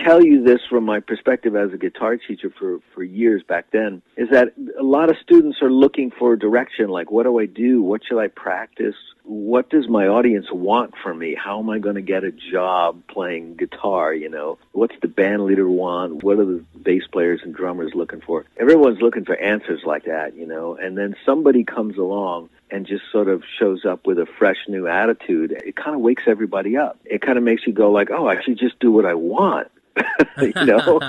tell you this from my perspective as a guitar teacher for years back then, is that a lot of students are looking for direction, like, what do I do? What should I practice? What does my audience want from me? How am I going to get a job playing guitar, you know? What's the band leader want? What are the bass players and drummers looking for? Everyone's looking for answers like that, you know? And then somebody comes along and just sort of shows up with a fresh new attitude. It kind of wakes everybody up. It kind of makes you go like, oh, I should just do what I want. You know,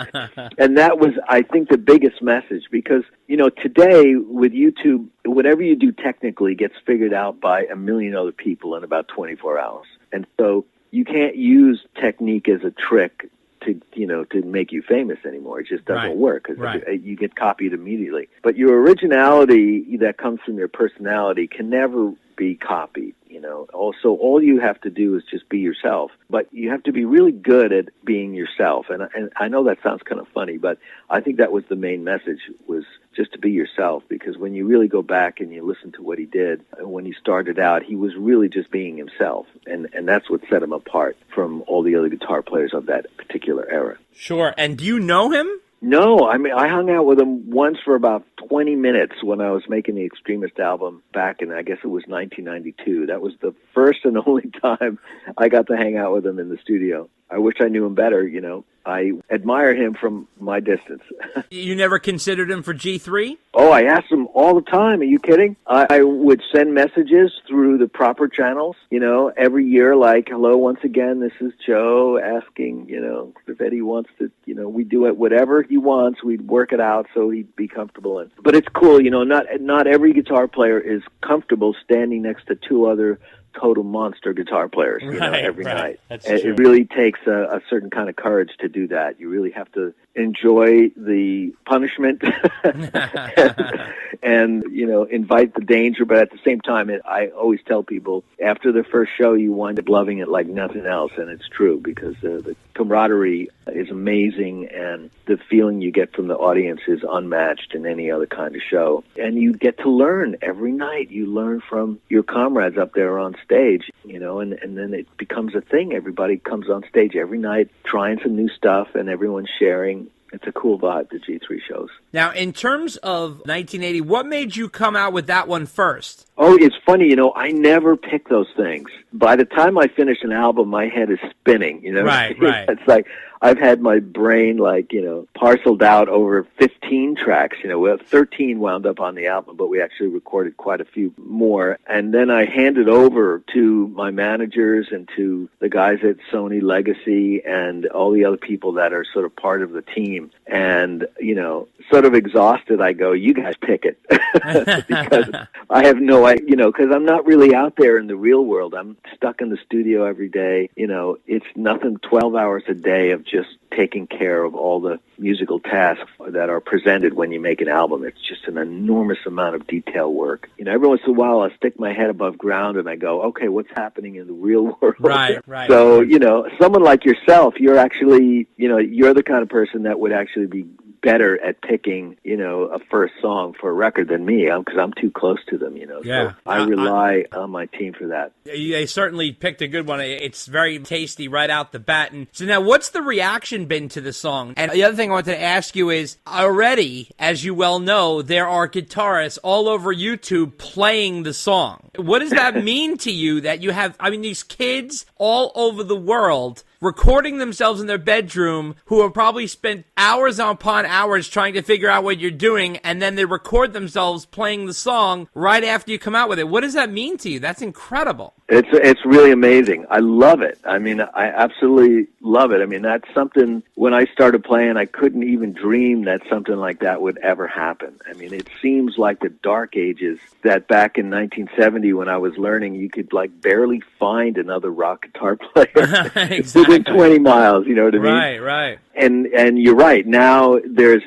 and that was, I think, the biggest message, because, you know, today with YouTube, whatever you do technically gets figured out by a million other people in about 24 hours. And so you can't use technique as a trick to, you know, to make you famous anymore. It just doesn't work, because you get copied immediately. But your originality that comes from your personality can never be copied, you know. Also, all you have to do is just be yourself. But you have to be really good at being yourself. And I know that sounds kind of funny, but I think that was the main message, was just to be yourself. Because when you really go back and you listen to what he did, when he started out, he was really just being himself. And that's what set him apart from all the other guitar players of that particular era. Sure. And do you know him? No, I mean, I hung out with him once for about 20 minutes when I was making the Extremist album back in, I guess it was 1992. That was the first and only time I got to hang out with him in the studio. I wish I knew him better, you know. I admire him from my distance. You never considered him for G3? Oh, I asked him all the time. Are you kidding? I would send messages through the proper channels, you know, every year, like, hello, once again, this is Joe asking, you know, if Eddie wants to, you know, we do it whatever he wants. We'd work it out so he'd be comfortable. But it's cool, you know, not every guitar player is comfortable standing next to two other total monster guitar players, you know, every night. It really takes a certain kind of courage to do that. You really have to enjoy the punishment and, you know, invite the danger. But at the same time, I always tell people, after the first show, you wind up loving it like nothing else. And it's true, because the camaraderie is amazing, and the feeling you get from the audience is unmatched in any other kind of show. And you get to learn every night. You learn from your comrades up there on stage, you know, and then it becomes a thing. Everybody comes on stage every night trying some new stuff, and everyone's sharing. It's a cool vibe, the G3 shows. Now, in terms of 1980, what made you come out with that one first? Oh, it's funny, you know, I never pick those things. By the time I finish an album, my head is spinning, you know? Right. It's like I've had my brain, like, you know, parceled out over 15 tracks. You know, 13 wound up on the album, but we actually recorded quite a few more. And then I handed over to my managers and to the guys at Sony Legacy and all the other people that are sort of part of the team. And, you know, sort of exhausted, I go, you guys pick it. Because I have no idea, you know, because I'm not really out there in the real world. I'm stuck in the studio every day. You know, it's nothing 12 hours a day of just taking care of all the musical tasks that are presented when you make an album. It's just an enormous amount of detail work. You know, every once in a while I stick my head above ground and I go, okay, what's happening in the real world? Right. So, you know, someone like yourself, you're actually, you know, you're the kind of person that would actually be better at picking, you know, a first song for a record than me, because I'm too close to them, you know. Yeah. So I rely on my team for that. They certainly picked a good one. It's very tasty right out the bat. And so now, what's the reaction been to the song? And the other thing I wanted to ask you is, already, as you well know, there are guitarists all over YouTube playing the song. What does that mean to you that you have, I mean, these kids all over the world recording themselves in their bedroom who have probably spent hours upon hours trying to figure out what you're doing, and then they record themselves playing the song right after you come out with it. What does that mean to you? That's incredible. It's really amazing. I love it. I mean, I absolutely love it. I mean, that's something, when I started playing, I couldn't even dream that something like that would ever happen. I mean, it seems like the dark ages, that back in 1970 when I was learning, you could like barely find another rock guitar player within 20 miles, you know what I mean? Right. And you're right. Now there's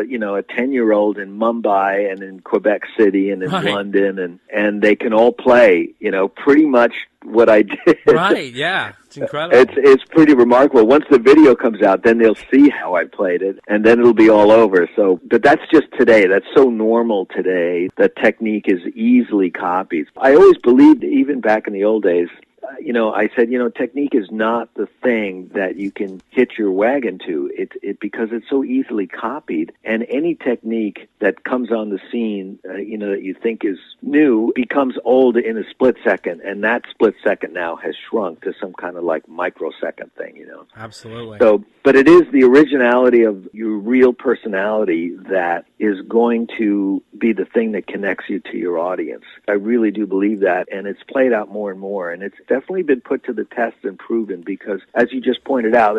you know, a 10-year-old in Mumbai and in Quebec City and in London, and they can all play, you know, pretty much what I did. Right, yeah. It's incredible. It's pretty remarkable. Once the video comes out, then they'll see how I played it, and then it'll be all over. So, but that's just today. That's so normal today. The technique is easily copied. I always believed, even back in the old days, I said, technique is not the thing that you can hitch your wagon to. Because it's so easily copied, and any technique that comes on the scene, that you think is new becomes old in a split second, and that split second now has shrunk to some kind of like microsecond thing, Absolutely. So, but it is the originality of your real personality that is going to be the thing that connects you to your audience. I really do believe that, and it's played out more and more, and it's definitely been put to the test and proven because, as you just pointed out,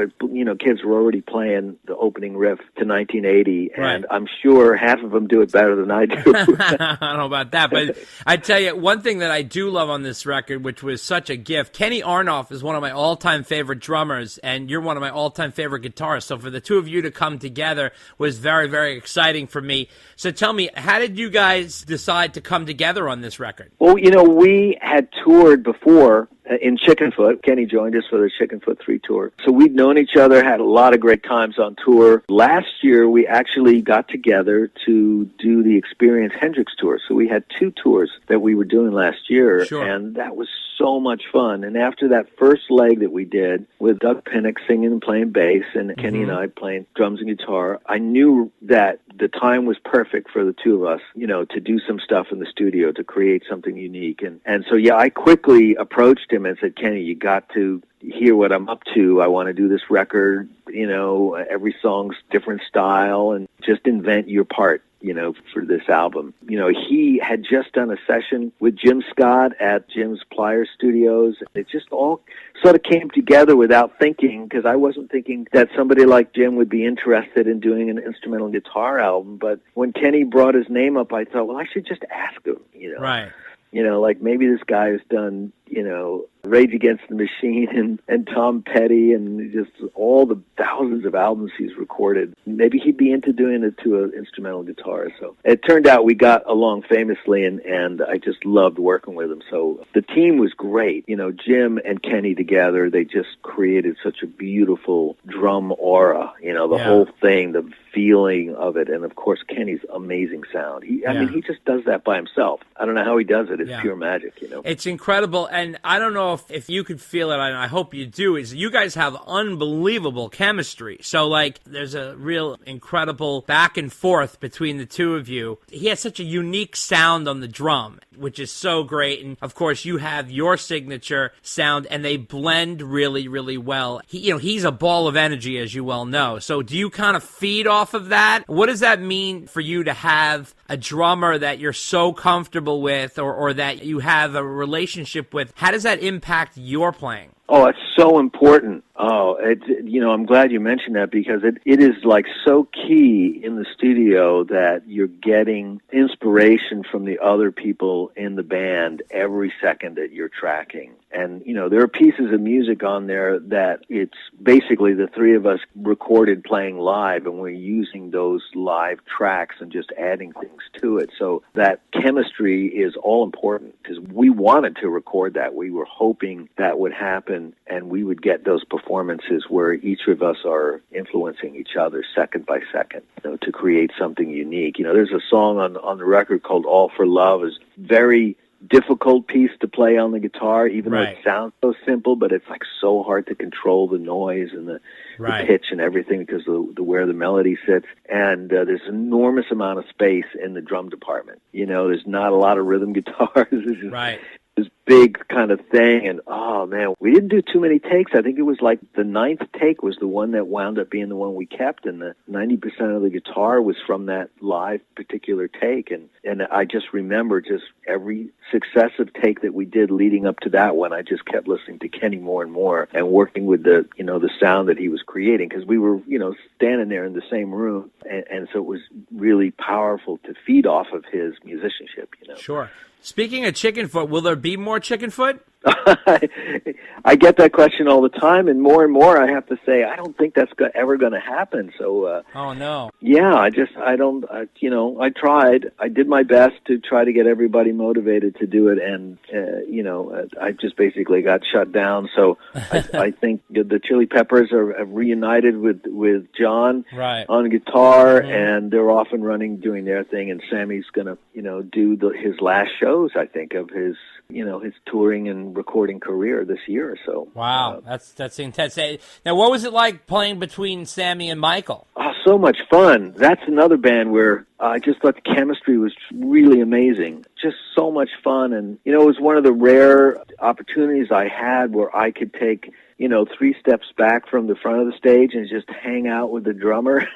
kids were already playing the opening riff to 1980, right. And I'm sure half of them do it better than I do. I don't know about that, but I tell you, one thing that I do love on this record, which was such a gift, Kenny Aronoff is one of my all-time favorite drummers, and you're one of my all-time favorite guitarists, so for the two of you to come together was very, very exciting for me. So tell me, how did you guys decide to come together on this record? Well, we had toured before in Chickenfoot. Kenny joined us for the Chickenfoot III tour. So we'd known each other, had a lot of great times on tour. Last year, we actually got together to do the Experience Hendrix tour. So we had two tours that we were doing last year, sure. And that was so much fun. And after that first leg that we did with Doug Pinnick singing and playing bass and Kenny and I playing drums and guitar, I knew that the time was perfect for the two of us, to do some stuff in the studio to create something unique. And so, I quickly approached him and said, Kenny, you got to hear what I'm up to. I want to do this record, every song's different style, and just invent your part, for this album. He had just done a session with Jim Scott at Jim's Pliers Studios. It just all sort of came together without thinking, because I wasn't thinking that somebody like Jim would be interested in doing an instrumental guitar album. But when Kenny brought his name up, I thought, well, I should just ask him, Right. Like maybe this guy has done, Rage Against the Machine and Tom Petty and just all the thousands of albums he's recorded. Maybe he'd be into doing it to an instrumental guitar. So it turned out we got along famously, and I just loved working with him. So the team was great. Jim and Kenny together, they just created such a beautiful drum aura, the whole thing, the feeling of it. And of course, Kenny's amazing sound. I mean, he just does that by himself. I don't know how he does it. It's pure magic, It's incredible. And I don't know if you could feel it, and I hope you do, is you guys have unbelievable chemistry. So, there's a real incredible back and forth between the two of you. He has such a unique sound on the drum, which is so great. And, of course, you have your signature sound, and they blend really, really well. He's a ball of energy, as you well know. So do you kind of feed off of that? What does that mean for you to have a drummer that you're so comfortable with or that you have a relationship with? How does that impact your playing? Oh, it's so important. Oh, I'm glad you mentioned that, because it is so key in the studio that you're getting inspiration from the other people in the band every second that you're tracking. And, there are pieces of music on there that it's basically the three of us recorded playing live, and we're using those live tracks and just adding things to it. So that chemistry is all important, because we wanted to record that. We were hoping that would happen, and we would get those performances where each of us are influencing each other second by second, to create something unique. There's a song on the record called All for Love. Is very difficult piece to play on the guitar, even though it sounds so simple, but it's so hard to control the noise and the pitch and everything, because of where the melody sits. And there's an enormous amount of space in the drum department. There's not a lot of rhythm guitars. This big kind of thing, and oh man, we didn't do too many takes. I think it was the ninth take was the one that wound up being the one we kept, and the 90% of the guitar was from that live particular take. And I just remember just every successive take that we did leading up to that one, I just kept listening to Kenny more and more and working with the sound that he was creating, because we were standing there in the same room, and so it was really powerful to feed off of his musicianship. Sure. Speaking of Chickenfoot, will there be more Chickenfoot? I get that question all the time, and more I have to say, I don't think that's ever going to happen. So, oh no. Yeah, I tried. I did my best to try to get everybody motivated to do it, and I just basically got shut down. So I think the Chili Peppers have reunited with John on guitar, and they're off and running doing their thing. And Sammy's going to do his last shows, I think, of his his touring and recording career this year or so. Wow, that's intense. Now, what was it like playing between Sammy and Michael? Oh, so much fun. That's another band where I just thought the chemistry was really amazing. Just so much fun. And, it was one of the rare opportunities I had where I could take, 3 steps back from the front of the stage and just hang out with the drummer.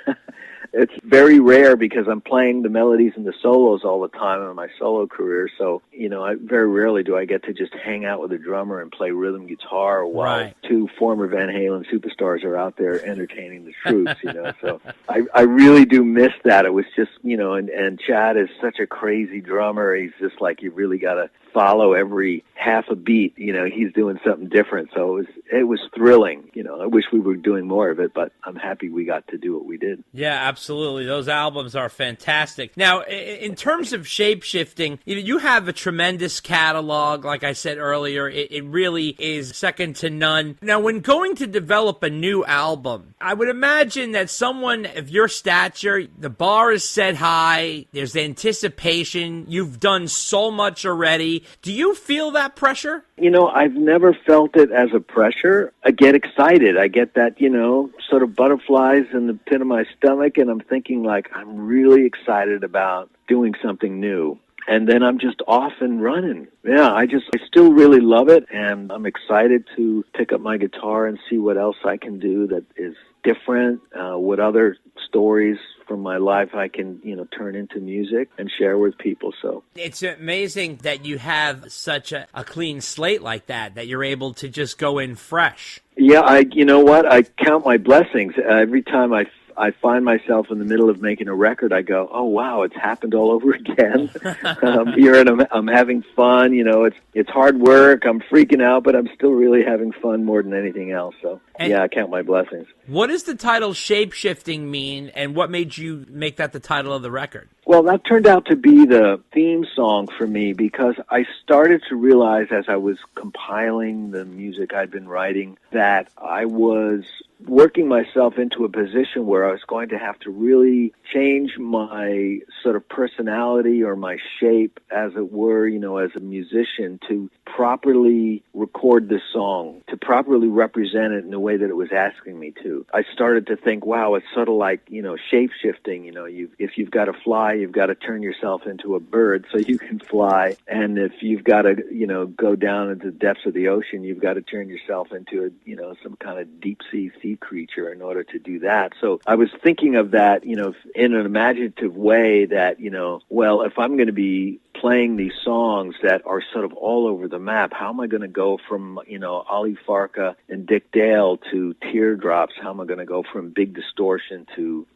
It's very rare because I'm playing the melodies and the solos all the time in my solo career. So, very rarely do I get to just hang out with a drummer and play rhythm guitar while 2 former Van Halen superstars are out there entertaining the troops, So I really do miss that. It was just, and Chad is such a crazy drummer. He's just like, you really got to follow every half a beat. He's doing something different. So it was thrilling. I wish we were doing more of it, but I'm happy we got to do what we did. Yeah, absolutely. Those albums are fantastic. Now, in terms of Shapeshifting, you have a tremendous catalog. Like I said earlier, it really is second to none. Now, when going to develop a new album, I would imagine that someone of your stature, the bar is set high, there's anticipation, you've done so much already. Do you feel that pressure? I've never felt it as a pressure. I get excited. I get that, sort of butterflies in the pit of my stomach, and I'm thinking like, I'm really excited about doing something new. And then I'm just off and running. Yeah, I still really love it, and I'm excited to pick up my guitar and see what else I can do that is different, what other stories from my life I can, turn into music and share with people. So it's amazing that you have such a clean slate like that you're able to just go in fresh. Yeah, you know what? I count my blessings. Every time I find myself in the middle of making a record, I go, oh, wow, it's happened all over again. Here and I'm having fun. It's hard work. I'm freaking out, but I'm still really having fun more than anything else. So, I count my blessings. What does the title Shapeshifting mean, and what made you make that the title of the record? Well, that turned out to be the theme song for me because I started to realize as I was compiling the music I'd been writing that I was working myself into a position where I was going to have to really change my sort of personality or my shape, as it were, as a musician to properly record this song, to properly represent it in the way that it was asking me to. I started to think, wow, it's sort of like, shape-shifting. If you've got to fly, you've got to turn yourself into a bird so you can fly. And if you've got to, go down into the depths of the ocean, you've got to turn yourself into some kind of deep-sea creature in order to do that. So I was thinking of that, in an imaginative way that, well, if I'm going to be playing these songs that are sort of all over the map, how am I going to go from, Ali Farka and Dick Dale to Teardrops? How am I going to go from Big Distortion to,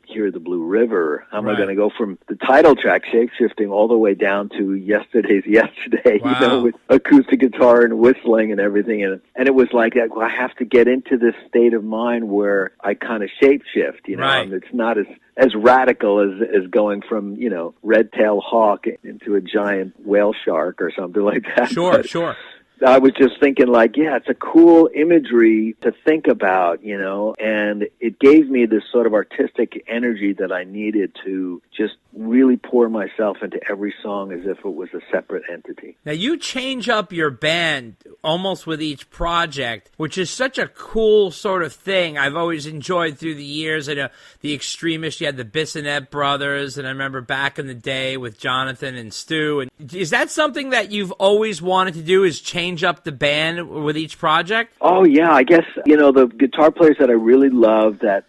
Hear the Blue River? How am I going to go from the title track, Shapeshifting, all the way down to Yesterday's Yesterday, wow. With acoustic guitar and whistling and everything. And it was like, well, I have to get into this state of mind where I kind of shapeshift, right. And it's not as radical as going from, red-tailed hawk into a giant whale shark or something like that. Sure. I was just thinking like, yeah, it's a cool imagery to think about, and it gave me this sort of artistic energy that I needed to just really pour myself into every song as if it was a separate entity. Now, you change up your band almost with each project, which is such a cool sort of thing. I've always enjoyed through the years. I know the Extremists, you had the Bissonette brothers, and I remember back in the day with Jonathan and Stu. And is that something that you've always wanted to do, is change up the band with each project? Oh, yeah. I guess, the guitar players that I really love that,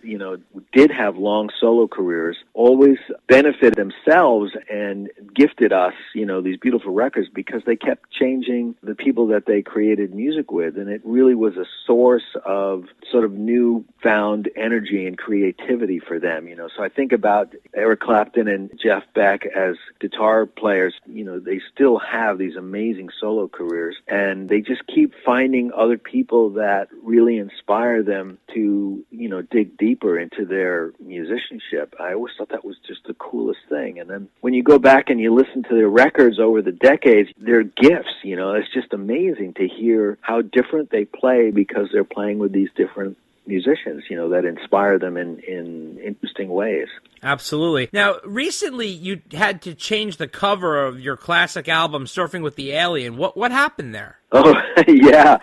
did have long solo careers always benefited themselves and gifted us, these beautiful records because they kept changing the people that they created music with. And it really was a source of sort of newfound energy and creativity for them, So I think about Eric Clapton and Jeff Beck as guitar players, they still have these amazing solo careers and they just keep finding other people that really inspire them to, dig deeper into their musicianship. I always thought that was just the coolest thing. And then when you go back and you listen to their records over the decades, they're gifts, It's just amazing to hear how different they play because they're playing with these different musicians, that inspire them in interesting ways. Absolutely. Now, recently you had to change the cover of your classic album, Surfing with the Alien. What happened there? Oh, yeah.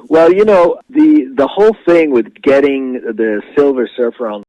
Well, the whole thing with getting the Silver Surfer on